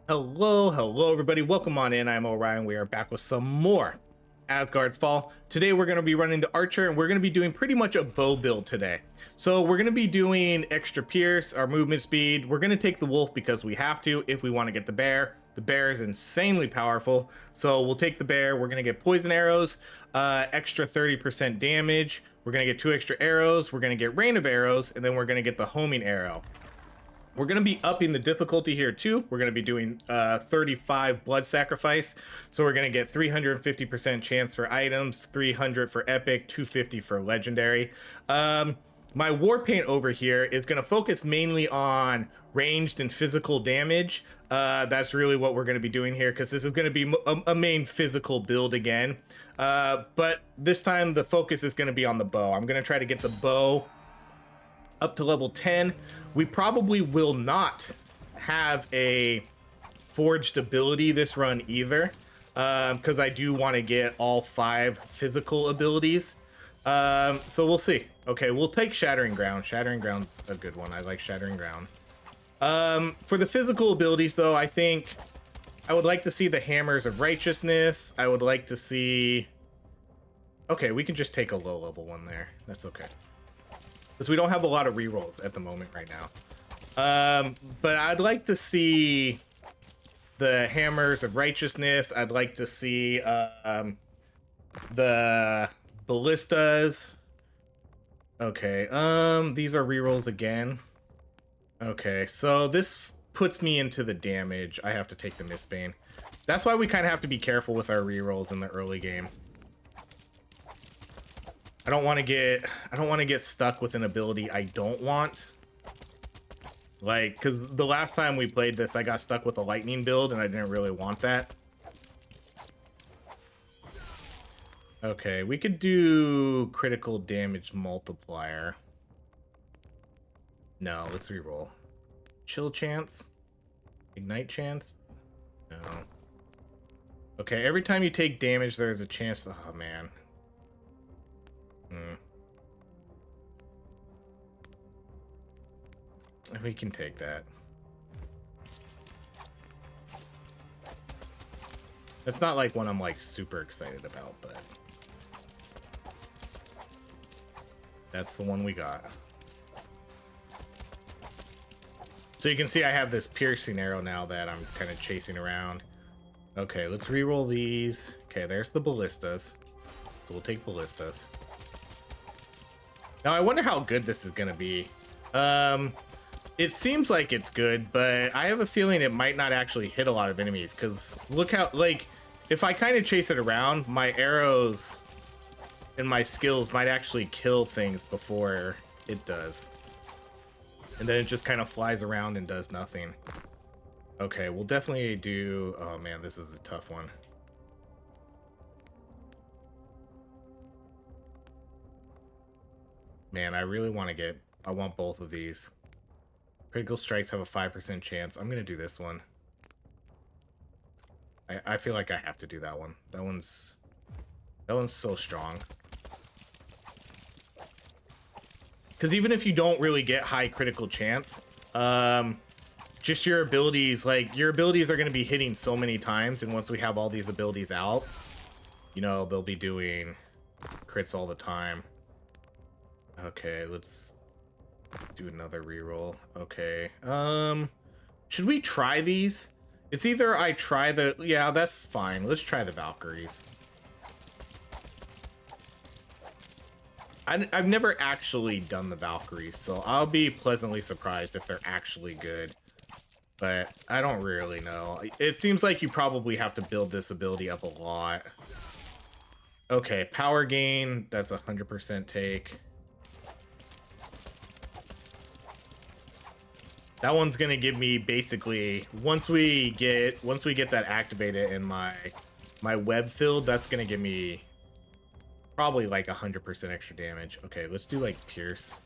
Hello everybody, welcome on in. I'm Orion. We are back with some more Asgard's Fall. Today we're going to be running the Archer, and we're going to be doing pretty much a bow build today. So we're going to be doing extra pierce, our movement speed. We're going to take the wolf because we have to if we want to get the bear. The bear is insanely powerful, so we'll take the bear. We're going to get poison arrows, extra 30% damage. We're going to get 2 extra arrows. We're going to get rain of arrows, and then we're going to get the homing arrow. We're going to be upping the difficulty here too. We're going to be doing 35 blood sacrifice. So we're going to get 350% chance for items, 300 for epic, 250 for legendary. My war paint over here is going to focus mainly on ranged and physical damage. That's really what we're going to be doing here, because this is going to be a main physical build again. But this time the focus is going to be on the bow. I'm going to try to get the bow up to level 10. We probably will not have a forged ability this run either, because I do want to get all 5 physical abilities. So we'll see. Okay, we'll take Shattering Ground. Shattering Ground's a good one. I like Shattering Ground. For the physical abilities, though, I think I would like to see the Hammers of Righteousness. I would like to see... Okay, we can just take a low level one there. That's okay, because we don't have a lot of rerolls at the moment right now. But I'd like to see the Hammers of Righteousness. I'd like to see the Ballistas. Okay, these are rerolls again. Okay, so this puts me into the damage. I have to take the Mistbane. That's why we kind of have to be careful with our rerolls in the early game. I don't want to get stuck with an ability I don't want. Like, because the last time we played this, I got stuck with a lightning build, and I didn't really want that. Okay, we could do critical damage multiplier. No, let's reroll. Chill chance? Ignite chance? No. Okay, every time you take damage, there's a chance... Oh, man. We can take that. It's not like one I'm like super excited about, but that's the one we got. So you can see I have this piercing arrow now that I'm kind of chasing around. Okay, let's reroll these. Okay, there's the ballistas. So we'll take ballistas. Now I wonder how good this is gonna be. It seems like it's good, but I have a feeling it might not actually hit a lot of enemies, because look how, like, if I kind of chase it around, my arrows and my skills might actually kill things before it does. And then it just kind of flies around and does nothing. Okay, we'll definitely do... Oh man, this is a tough one. Man, I really want to get... I want both of these. Critical strikes have a 5% chance. I'm going to do this one. I feel like I have to do that one. That one's so strong. Because even if you don't really get high critical chance, just your abilities, like, your abilities are going to be hitting so many times, and once we have all these abilities out, you know, they'll be doing crits all the time. Okay, let's do another reroll. Okay. Should we try these? It's either I try the... Yeah, that's fine. Let's try the Valkyries. I've never actually done the Valkyries, so I'll be pleasantly surprised if they're actually good. But I don't really know. It seems like you probably have to build this ability up a lot. Okay, power gain. That's 100% take. That one's gonna give me basically, once we get that activated in my web filled, that's gonna give me probably like 100% extra damage. Okay, let's do like pierce.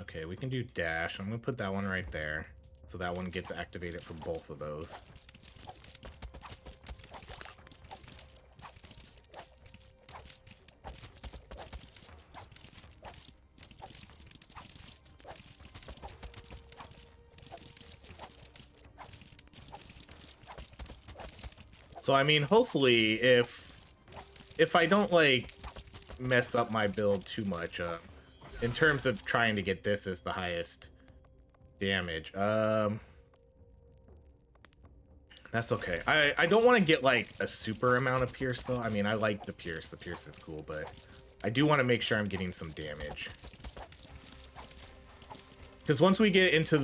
Okay, we can do dash. I'm gonna put that one right there. So that one gets activated for both of those. So I mean, hopefully, if I don't like mess up my build too much, in terms of trying to get this as the highest damage, that's okay. I don't want to get like a super amount of pierce though. I mean, I like the pierce. The pierce is cool, but I do want to make sure I'm getting some damage. Because once we get into,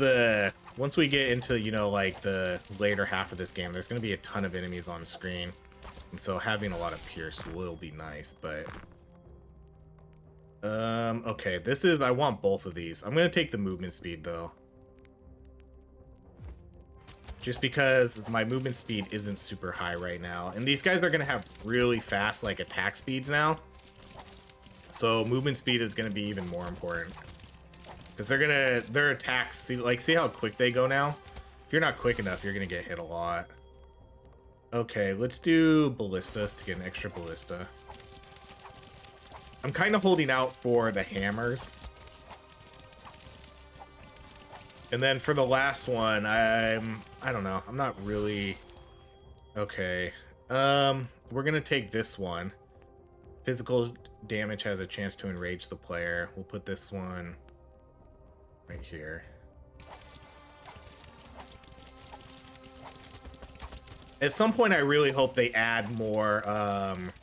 you know, like the later half of this game, there's going to be a ton of enemies on screen. And so having a lot of pierce will be nice, but... okay, I want both of these. I'm going to take the movement speed, though. Just because my movement speed isn't super high right now. And these guys are going to have really fast, like, attack speeds now. So movement speed is going to be even more important. Because their attacks, see how quick they go now? If you're not quick enough, you're gonna get hit a lot. Okay, let's do ballistas to get an extra ballista. I'm kind of holding out for the hammers. And then for the last one, I don't know, I'm not really... Okay, we're gonna take this one. Physical damage has a chance to enrage the player. We'll put this one right here. At some point, I really hope they add more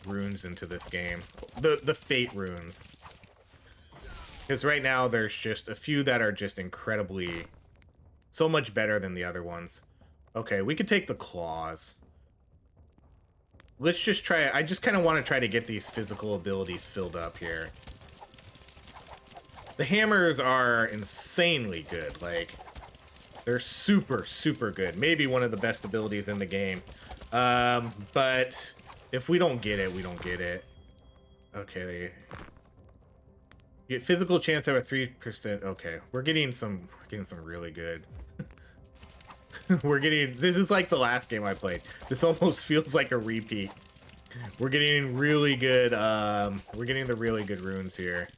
runes into this game. The fate runes. Because right now, there's just a few that are just incredibly... so much better than the other ones. Okay, we could take the claws. Let's just try... I just kind of want to try to get these physical abilities filled up here. The hammers are insanely good. Like, they're super, super good. Maybe one of the best abilities in the game. But if we don't get it, we don't get it. Okay. You get physical chance over 3%. Okay, we're getting some really good. This is like the last game I played. This almost feels like a repeat. We're getting really good, we're getting the really good runes here.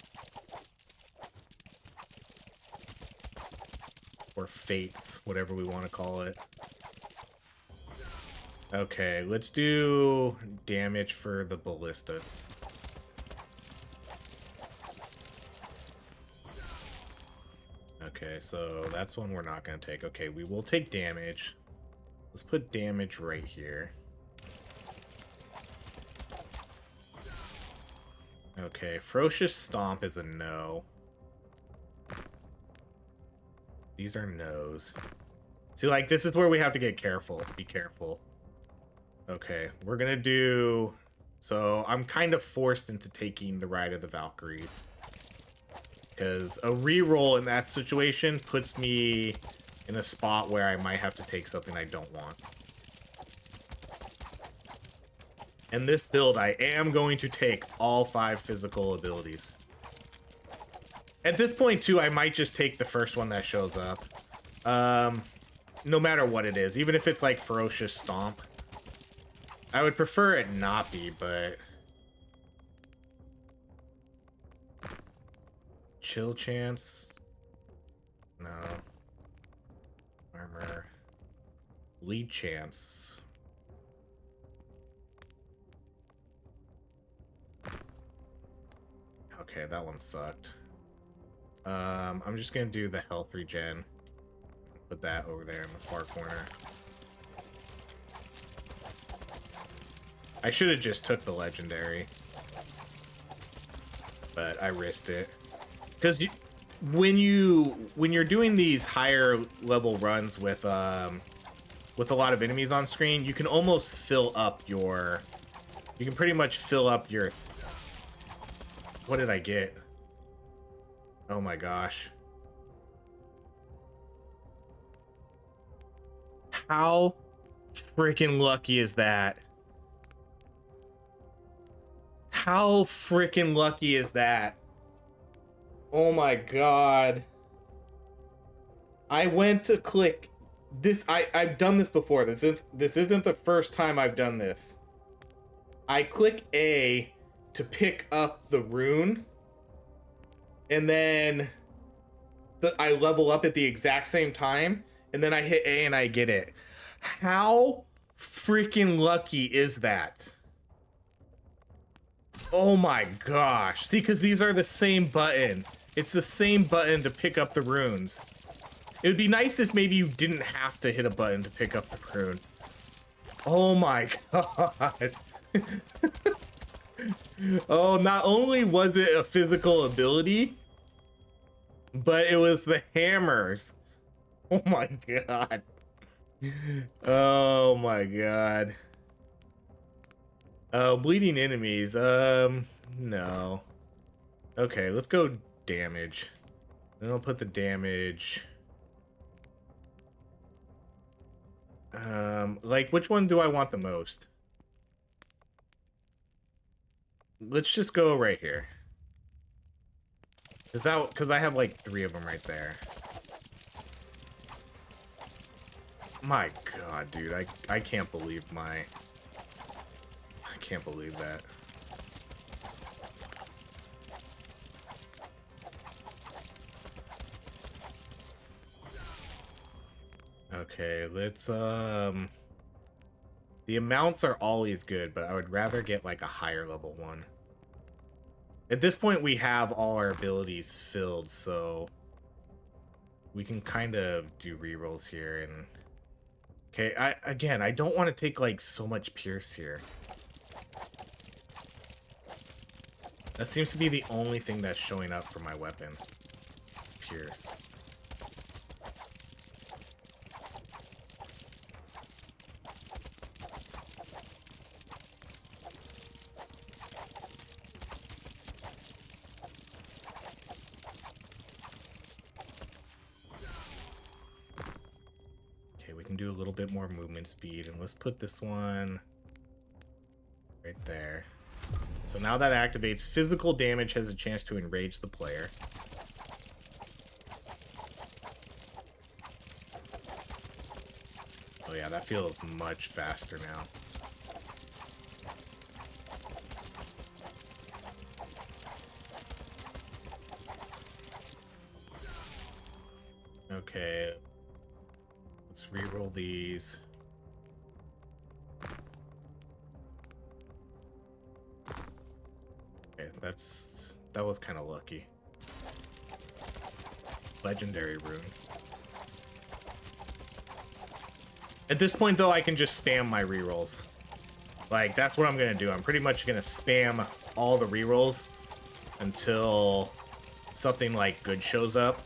Or fates, whatever we want to call it. Okay, let's do damage for the ballistas. Okay, so that's one we're not going to take. Okay, we will take damage. Let's put damage right here. Okay, Ferocious Stomp is a no. These are no's. See, like, this is where we have to get careful. Be careful. Okay, we're gonna do... So, I'm kind of forced into taking the Ride of the Valkyries. Because a reroll in that situation puts me in a spot where I might have to take something I don't want. In this build, I am going to take all 5 physical abilities. At this point, too, I might just take the first one that shows up. No matter what it is. Even if it's, like, Ferocious Stomp. I would prefer it not be, but... Chill Chance? No. Armor. Lead Chance. Okay, that one sucked. I'm just gonna do the health regen. Put that over there in the far corner. I should have just took the legendary, but I risked it. Because when you're doing these higher level runs with a lot of enemies on screen, you can almost fill up your... You can pretty much fill up your... What did I get? Oh my gosh. How freaking lucky is that? How freaking lucky is that? Oh my god. I went to click I've done this before. This isn't the first time I've done this. I click A to pick up the rune, and then I level up at the exact same time, and then I hit A and I get it. How freaking lucky is that? Oh my gosh. See, because these are the same button. It's the same button to pick up the runes. It would be nice if maybe you didn't have to hit a button to pick up the rune. Oh my god. Oh, not only was it a physical ability, but it was the hammers. Oh my god. Oh my god. Bleeding enemies. No. Okay, let's go damage. Then I'll put the damage. Like, which one do I want the most? Let's just go right here. Because I have like 3 of them right there. My god, dude, I can't believe I can't believe that. Okay, let's the amounts are always good, but I would rather get like a higher level one. At this point we have all our abilities filled, so we can kind of do rerolls here. And okay, I don't want to take like so much pierce here. That seems to be the only thing that's showing up for my weapon. It's pierce. Okay, we can do a little bit more movement speed, and let's put this one right there. So now that activates, physical damage has a chance to enrage the player. Oh yeah, that feels much faster now. Okay. Let's reroll these. Okay, that was kind of lucky. Legendary rune. At this point, though, I can just spam my rerolls. Like, that's what I'm gonna do. I'm pretty much gonna spam all the rerolls until something like good shows up.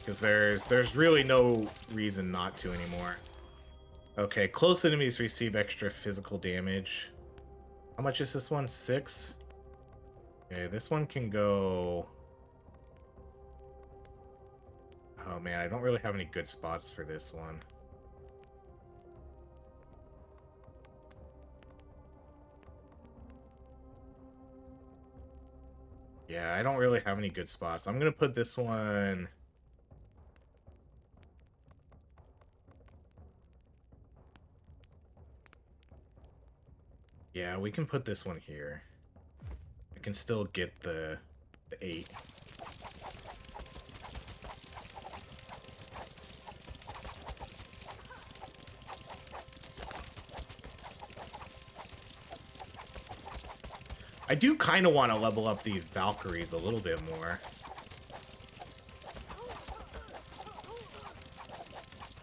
Because there's really no reason not to anymore. Okay, close enemies receive extra physical damage. How much is this one? 6? Okay, this one can go... Oh man, I don't really have any good spots for this one. Yeah, I don't really have any good spots. I'm gonna put this one... Yeah, we can put this one here. I can still get the 8. I do kind of want to level up these Valkyries a little bit more.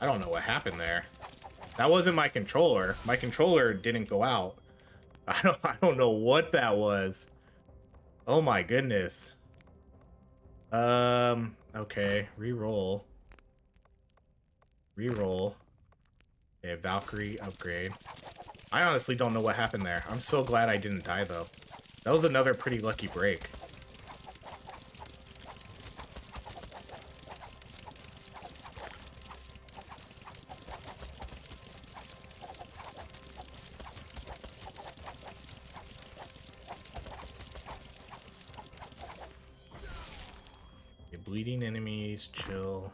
I don't know what happened there. That wasn't my controller. My controller didn't go out. I don't know what that was. Oh my goodness. Okay, reroll. Reroll. Okay, Valkyrie upgrade. I honestly don't know what happened there. I'm so glad I didn't die though. That was another pretty lucky break. Bleeding enemies, chill.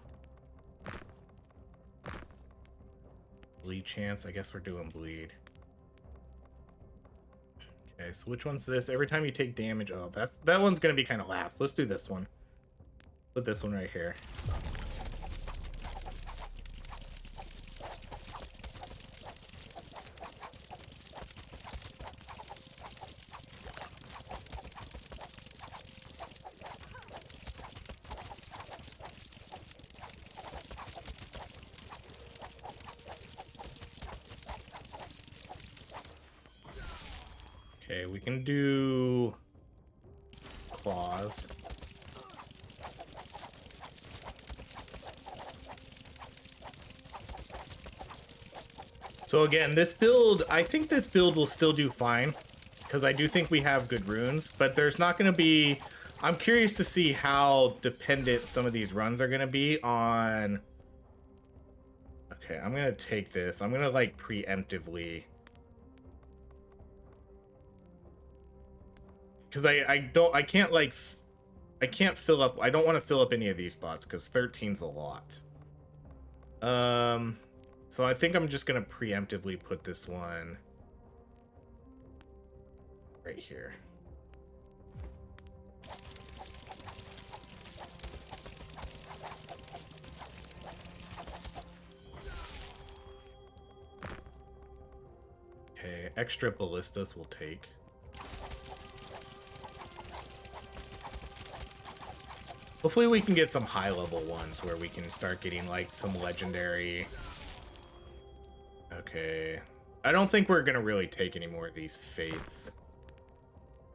Bleed chance. I guess we're doing bleed. Okay, so which one's this? Every time you take damage. Oh, that one's gonna be kind of last. Let's do this one. Put this one right here. Okay, we can do claws. So again, this build, I think this build will still do fine, because I do think we have good runes, but there's not going to be... I'm curious to see how dependent some of these runs are going to be on... Okay, I'm going to take this. I'm going to, like, preemptively... Because I can't fill up... I don't want to fill up any of these spots, because 13's a lot. So I think I'm just gonna preemptively put this one right here. Okay, extra ballistas will take. Hopefully we can get some high level ones where we can start getting like some legendary. Okay. I don't think we're gonna really take any more of these fates.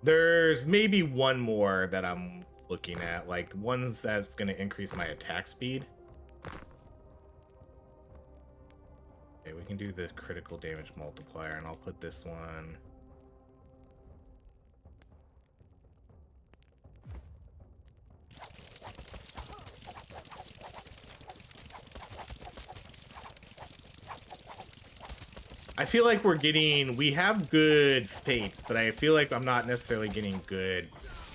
There's maybe one more that I'm looking at, like ones that's gonna increase my attack speed. Okay, we can do the critical damage multiplier, and I'll put this one. I feel like we have good fates, but I feel like I'm not necessarily getting good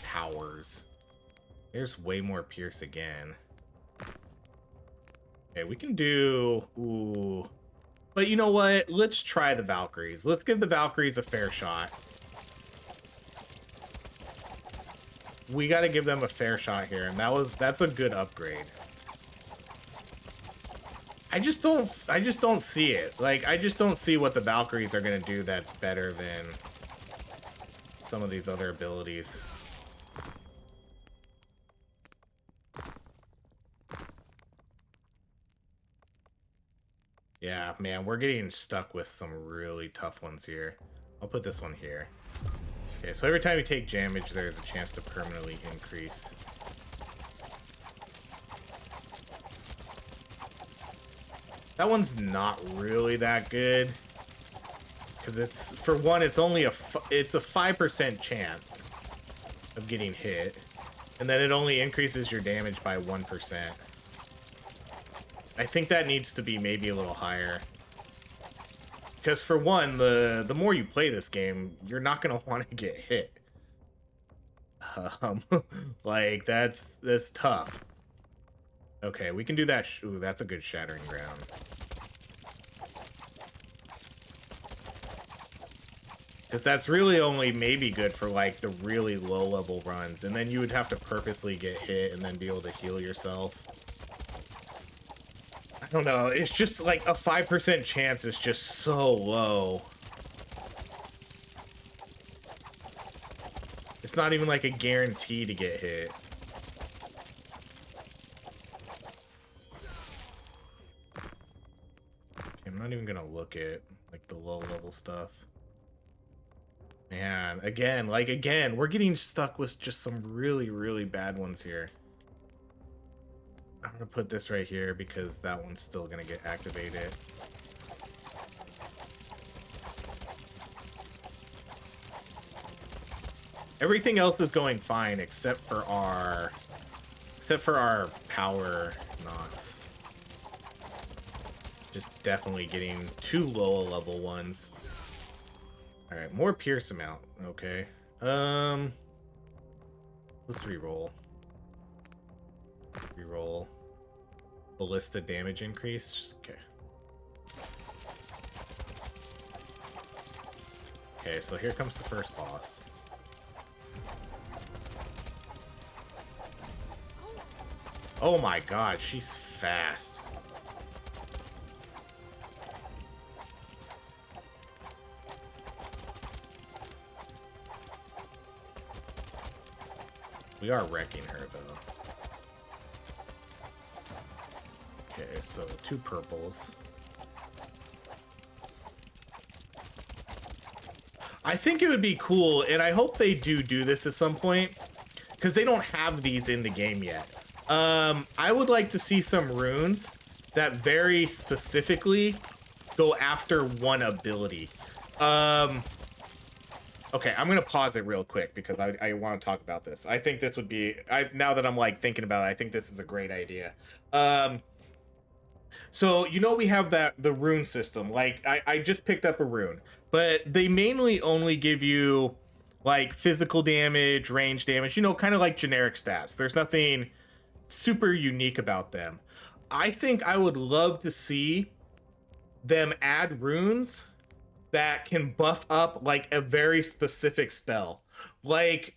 powers. There's way more pierce again. Okay, we can do... Ooh. But you know what? Let's try the Valkyries. Let's give the Valkyries a fair shot. We got to give them a fair shot here, and that's a good upgrade. I just don't see it. Like, I just don't see what the Valkyries are gonna do that's better than some of these other abilities. Yeah, man, we're getting stuck with some really tough ones here. I'll put this one here. Okay, so every time you take damage, there's a chance to permanently increase. That one's not really that good, because it's, for one, it's only it's a 5% chance of getting hit, and then it only increases your damage by 1%. I think that needs to be maybe a little higher, because for one, the more you play this game, you're not gonna want to get hit. Like that's tough. Okay, we can do that. Ooh, that's a good shattering ground. Because that's really only maybe good for like the really low level runs, and then you would have to purposely get hit and then be able to heal yourself. I don't know, it's just like a 5% chance is just so low. It's not even like a guarantee to get hit. I'm not even gonna look at like the low level stuff. Man, again, we're getting stuck with just some really, really bad ones here. I'm gonna put this right here because that one's still gonna get activated. Everything else is going fine except for our power knots. Just definitely getting too low level ones. All right, more pierce amount. Okay. Let's reroll. Reroll. Ballista damage increase. Okay. Okay, so here comes the first boss. Oh my god, she's fast. We are wrecking her, though. Okay, so 2 purples. I think it would be cool, and I hope they do this at some point, because they don't have these in the game yet. I would like to see some runes that very specifically go after one ability. Okay, I'm gonna pause it real quick because I want to talk about this. I think this would be, now that I'm like thinking about it, I think this is a great idea. So you know we have the rune system. Like I just picked up a rune, but they mainly only give you like physical damage, range damage, you know, kind of like generic stats. There's nothing super unique about them. I think I would love to see them add runes that can buff up like a very specific spell, like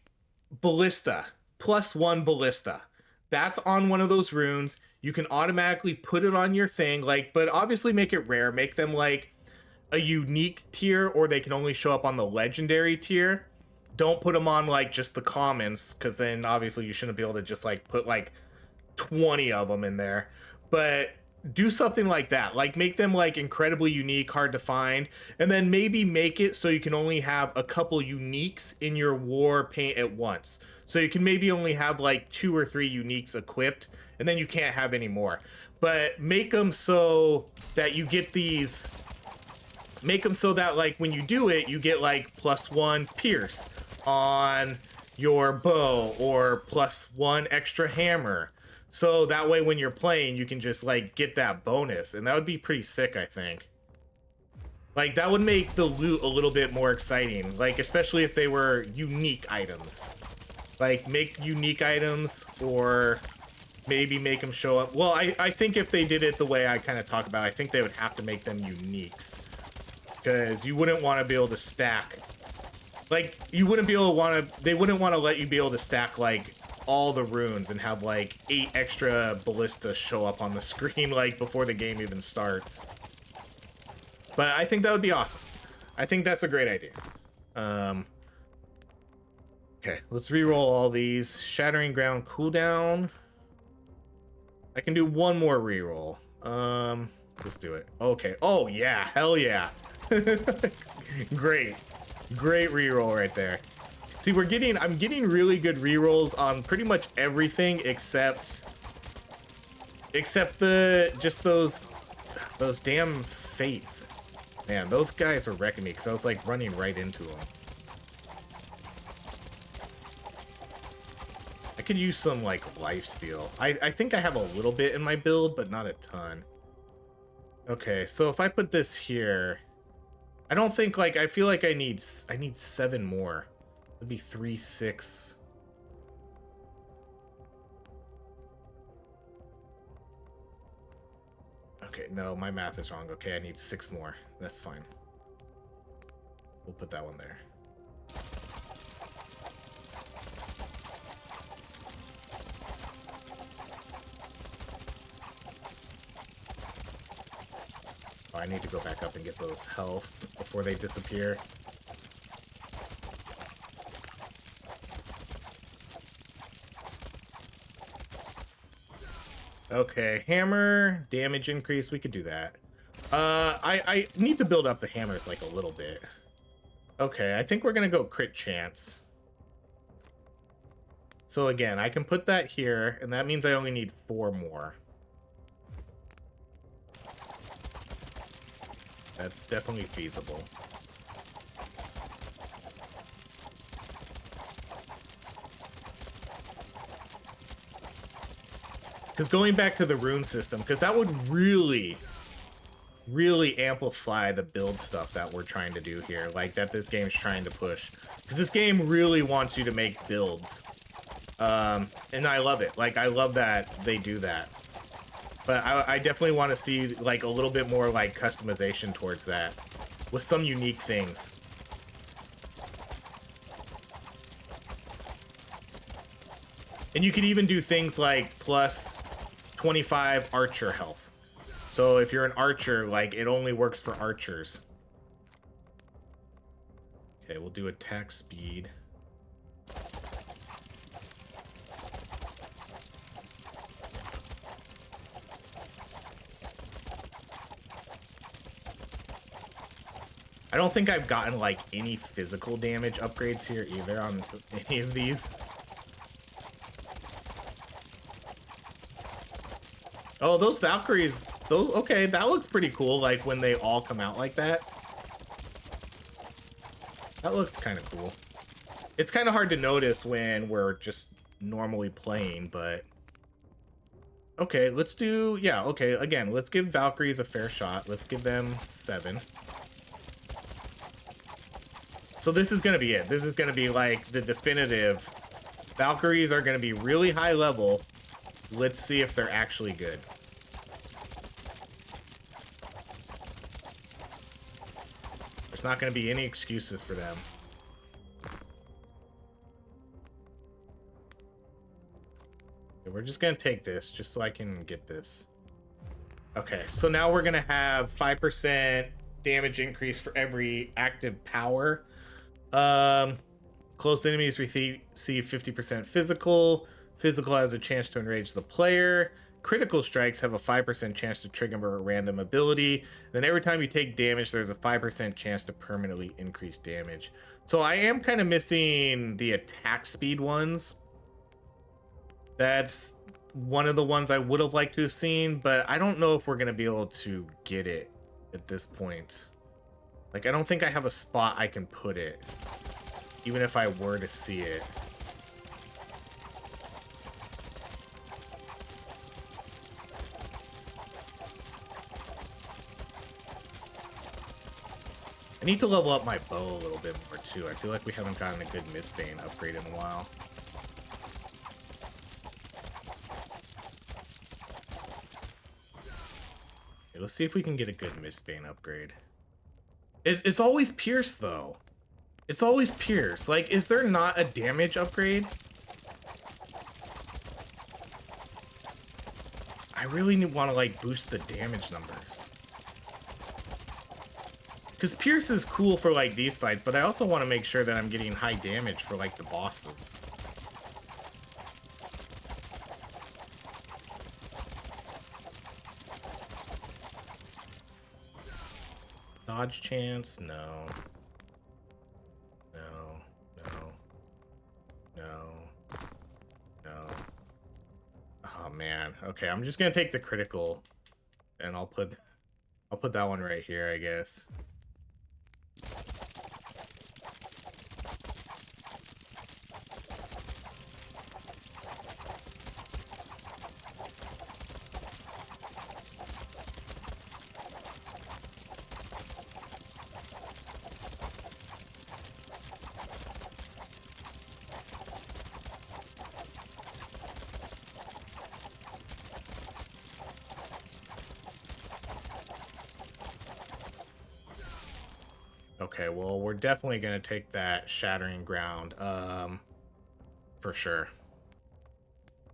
ballista, +1 ballista. That's on one of those runes. You can automatically put it on your thing, like, but obviously make it rare, make them like a unique tier, or they can only show up on the legendary tier. Don't put them on like just the commons, because then obviously you shouldn't be able to just like put like 20 of them in there. But do something like that, like make them like incredibly unique, hard to find, and then maybe make it so you can only have a couple uniques in your war paint at once. So you can maybe only have like 2 or 3 uniques equipped, and then you can't have any more. But make them so that you get these, make them so that like when you do it, you get like +1 pierce on your bow, or +1 extra hammer. So that way when you're playing, you can just like get that bonus, and that would be pretty sick, I think. Like that would make the loot a little bit more exciting, like especially if they were unique items. Like make unique items, or maybe make them show up. Well, I think if they did it the way I kind of talk about, I think they would have to make them uniques, because you wouldn't want to be able to stack. Like you wouldn't be able to they wouldn't want to let you be able to stack like all the runes and have like 8 extra ballistas show up on the screen like before the game even starts. But I think that would be awesome. I think that's a great idea. Okay, let's reroll all these. Shattering Ground cooldown. I can do one more reroll. Let's do it. Okay. Oh yeah, hell yeah. Great reroll right there. See, I'm getting really good rerolls on pretty much everything except those damn fates. Man, those guys were wrecking me because I was like running right into them. I could use some like lifesteal. I think I have a little bit in my build, but not a ton. Okay, so if I put this here, I don't think like, I feel like I need 7 more. It'd be 3, 6. Okay, no, my math is wrong. Okay, I need 6 more. That's fine. We'll put that one there. Oh, I need to go back up and get those healths before they disappear. Okay, hammer, damage increase, we could do that. I need to build up the hammers like a little bit. Okay, I think we're gonna go crit chance. So again, I can put that here, and that means I only need 4 more. That's definitely feasible. Because going back to the rune system, because that would really amplify the build stuff that we're trying to do here, like that this game's trying to push. Because this game really wants you to make builds. And I love it. Like, I love that they do that. But I definitely want to see, like, a little bit more, like, customization towards that. With some unique things. And you could even do things like plus 25 archer health. So if you're an archer, like, it only works for archers. Okay, we'll do attack speed. I don't think I've gotten, like, any physical damage upgrades here either on any of these. Oh, those Valkyries, those, okay, that looks pretty cool, like, when they all come out like that. That looked kind of cool. It's kind of hard to notice when we're just normally playing, but... Okay, let's do... Yeah, okay, again, let's give Valkyries a fair shot. Let's give them 7. So this is going to be it. This is going to be, like, the definitive... Valkyries are going to be really high level. Let's see if they're actually good. There's not going to be any excuses for them. Okay, we're just going to take this just so I can get this. Okay, so now we're going to have 5% damage increase for every active power. Close enemies receive 50% physical. Physical has a chance to enrage the player. Critical strikes have a 5% chance to trigger a random ability. Then every time you take damage, there's a 5% chance to permanently increase damage. So I am kind of missing the attack speed ones. That's one of the ones I would have liked to have seen, but I don't know if we're going to be able to get it at this point. Like, I don't think I have a spot I can put it, even if I were to see it. I need to level up my bow a little bit more, too. I feel like we haven't gotten a good Mistbane upgrade in a while. Okay, let's see if we can get a good Mistbane upgrade. It's always Pierce, though. It's always Pierce. Like, is there not a damage upgrade? I really want to, like, boost the damage numbers. Because Pierce is cool for, like, these fights, but I also want to make sure that I'm getting high damage for, like, the bosses. Dodge chance? No. No. No. No. No. Oh, man. Okay, I'm just gonna take the critical, and I'll put that one right here, I guess. Okay, well, we're definitely going to take that Shattering Ground, for sure.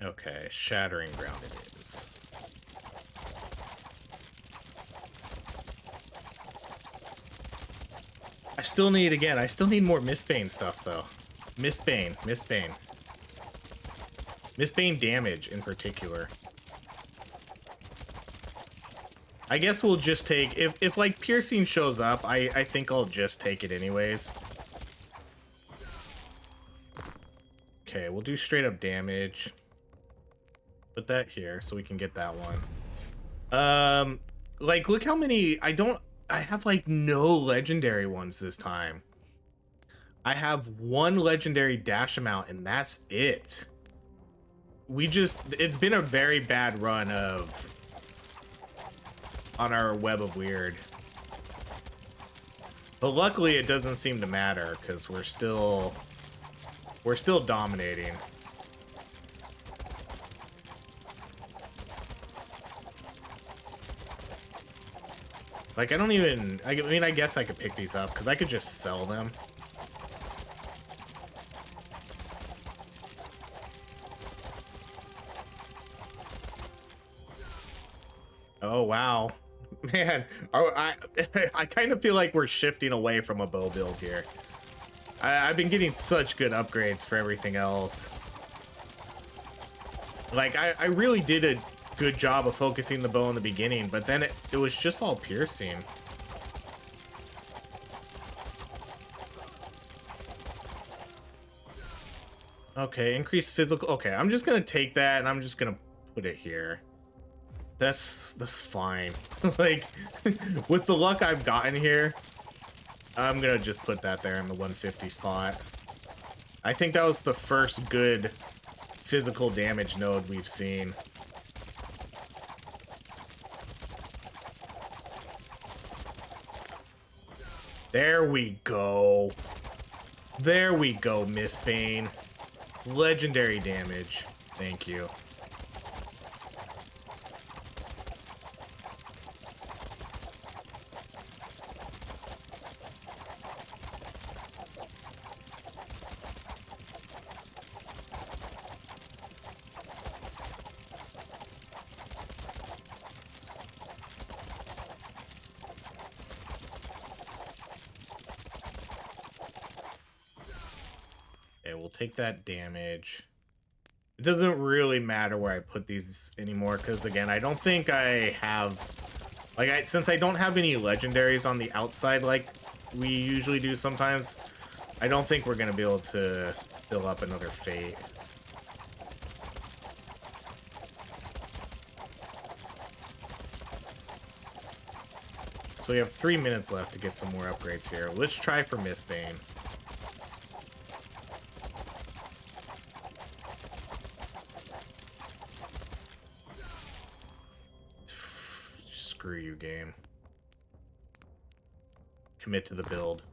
Okay, Shattering Ground it is. I still need more Mistbane stuff, though. Mistbane. Mistbane damage, in particular. I guess we'll just take... If like, piercing shows up, I think I'll just take it anyways. Okay, we'll do straight up damage. Put that here so we can get that one. Like, look how many... I have, like, no legendary ones this time. I have one legendary dash amount, and that's it. It's been a very bad run on our Web of Weird. But luckily it doesn't seem to matter, because we're still dominating. Like, I mean, I guess I could pick these up, because I could just sell them. Oh wow, man. Oh, I kind of feel like we're shifting away from a bow build here. I've been getting such good upgrades for everything else. Like I really did a good job of focusing the bow in the beginning, but then it was just all piercing. Okay, increase physical. Okay, I'm just gonna take that and I'm just gonna put it here. That's fine. Like, with the luck I've gotten here, I'm gonna just put that there in the 150 spot. I think that was the first good physical damage node we've seen. There we go. There we go, Mistbane. Legendary damage. Thank you. Okay, we'll take that damage. It doesn't really matter where I put these anymore, because again, I don't think I have, like, since I don't have any legendaries on the outside like we usually do sometimes, I don't think we're gonna be able to fill up another fate. So we have 3 minutes left to get some more upgrades here. Let's try for Mistbane. Screw you, game. Commit to the build.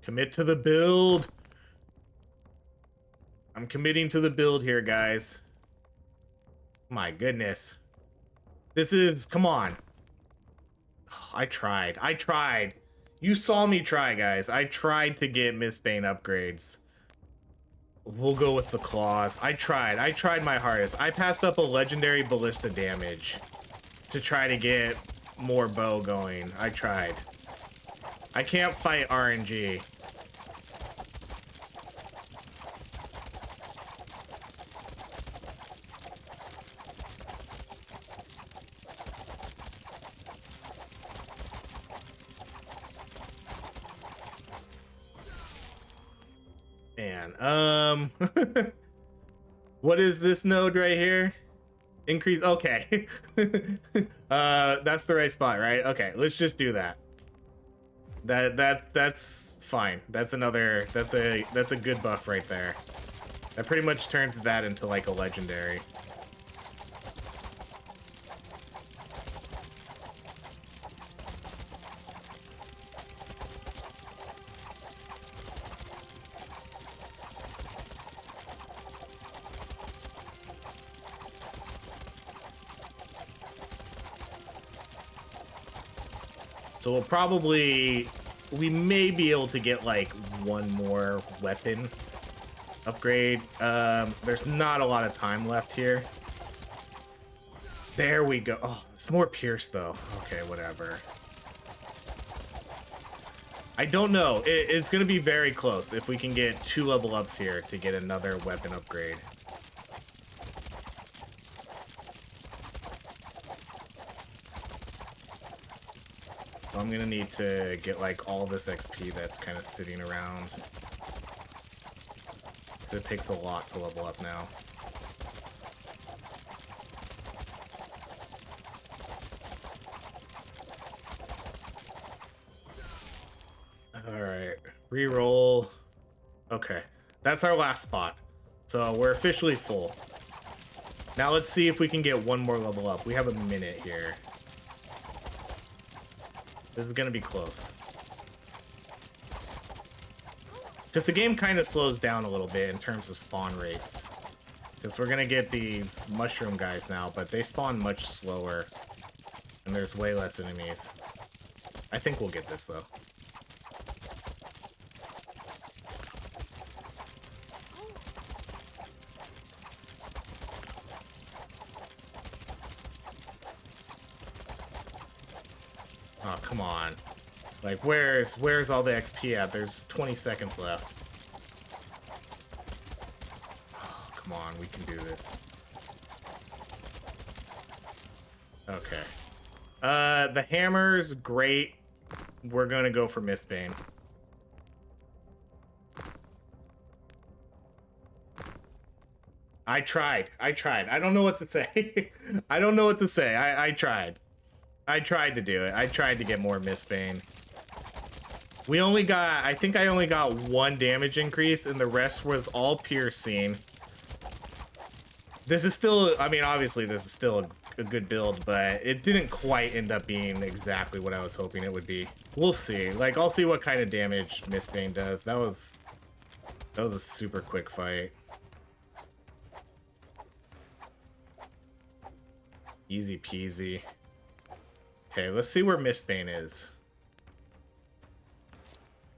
Commit to the build. I'm committing to the build here, guys. My goodness. This is, come on. I tried. You saw me try, guys. I tried to get Mistbane upgrades. We'll go with the claws. I tried my hardest. I passed up a legendary ballista damage to try to get more bow going. I tried. I can't fight RNG. Man, what is this node right here? Increase, okay. That's the right spot, right? Okay, let's just do that. That's fine. That's a good buff right there. That pretty much turns that into like a legendary. So we may be able to get like one more weapon upgrade. There's not a lot of time left here. There we go. Oh, it's more pierce though. Okay, whatever. I don't know. It's gonna be very close if we can get 2 level ups here to get another weapon upgrade. So I'm gonna need to get like all this XP that's kind of sitting around. So it takes a lot to level up now. Alright, reroll. Okay, that's our last spot. So we're officially full. Now let's see if we can get one more level up. We have a minute here. This is gonna be close. Because the game kind of slows down a little bit in terms of spawn rates. Because we're gonna get these mushroom guys now, but they spawn much slower. And there's way less enemies. I think we'll get this though. Oh, come on. Like, where's all the XP at? There's 20 seconds left. Oh, come on, we can do this. Okay. The hammer's great. We're gonna go for Mistbane. I tried. I don't know what to say. I don't know what to say. I tried. I tried to do it. I tried to get more Mistbane. We only got, I think I only got 1 damage increase, and the rest was all piercing. This is still, I mean, obviously this is still a good build, but it didn't quite end up being exactly what I was hoping it would be. We'll see. Like, I'll see what kind of damage Mistbane does. That was a super quick fight. Easy peasy. Okay, let's see where Mistbane is.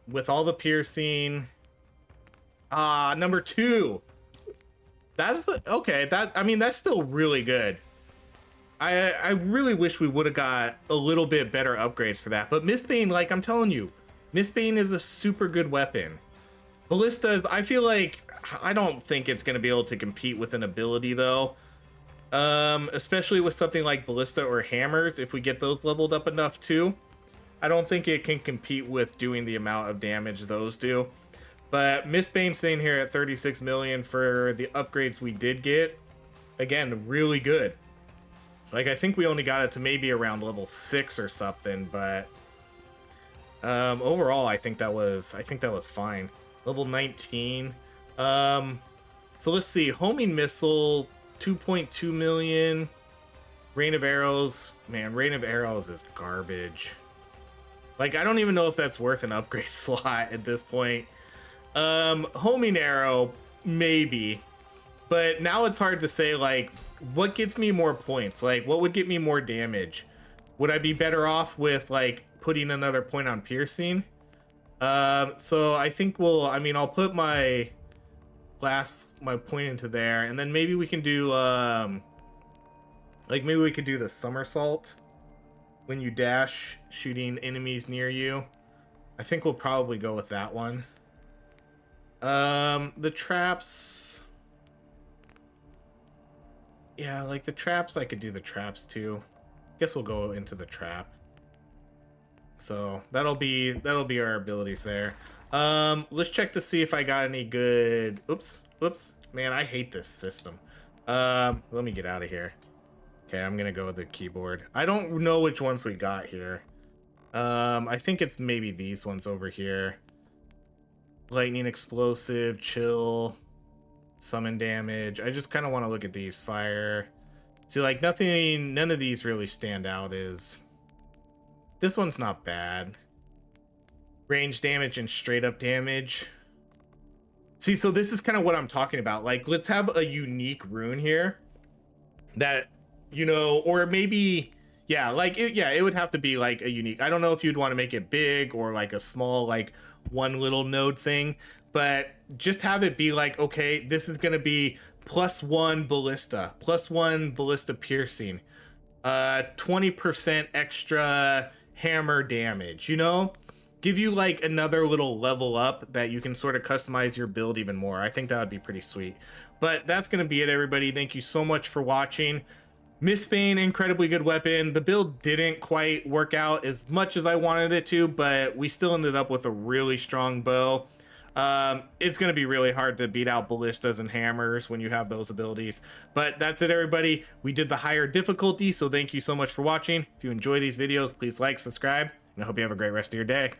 With all the piercing. Number 2. That's okay. I mean, that's still really good. I really wish we would have got a little bit better upgrades for that. But Mistbane, like I'm telling you, Mistbane is a super good weapon. Ballistas, I feel like I don't think it's going to be able to compete with an ability though. Especially with something like Ballista or Hammers, if we get those leveled up enough too. I don't think it can compete with doing the amount of damage those do. But Mistbane staying here at 36 million for the upgrades we did get. Again, really good. Like, I think we only got it to maybe around level 6 or something, but overall I think that was fine. Level 19. So let's see. Homing missile, 2.2 million. Rain of arrows. Man, Rain of arrows is garbage. Like, I don't even know if that's worth an upgrade slot at this point. Homing arrow, maybe. But now it's hard to say, like, what gets me more points? Like, what would get me more damage? Would I be better off with, like, putting another point on piercing? So I think I'll put my point into there, and then maybe we can do, maybe we could do the somersault when you dash, shooting enemies near you. I think we'll probably go with that one. The traps. Yeah, like the traps, I could do the traps too. Guess we'll go into the trap. So that'll be our abilities there. Let's check to see if I got any good. Oops. Man, I hate this system. Let me get out of here. Okay, I'm gonna go with the keyboard. I don't know which ones we got here. I think it's maybe these ones over here. Lightning, explosive, chill, summon damage. I just kind of want to look at these. Fire. See, like none of these really stand out. This one's not bad. Range damage and straight up damage. See, so this is kind of what I'm talking about. Like, let's have a unique rune here that, you know, or maybe, yeah, like, it would have to be like a unique. I don't know if you'd want to make it big or like a small, like one little node thing, but just have it be like, okay, this is going to be +1 ballista, +1 ballista piercing, 20% extra hammer damage, you know? Give you like another little level up that you can sort of customize your build even more. I think that would be pretty sweet. But that's going to be it, everybody. Thank you so much for watching. Mistbane, incredibly good weapon. The build didn't quite work out as much as I wanted it to, but we still ended up with a really strong bow. It's going to be really hard to beat out ballistas and hammers when you have those abilities. But that's it, everybody. We did the higher difficulty, so thank you so much for watching. If you enjoy these videos, please like, subscribe, and I hope you have a great rest of your day.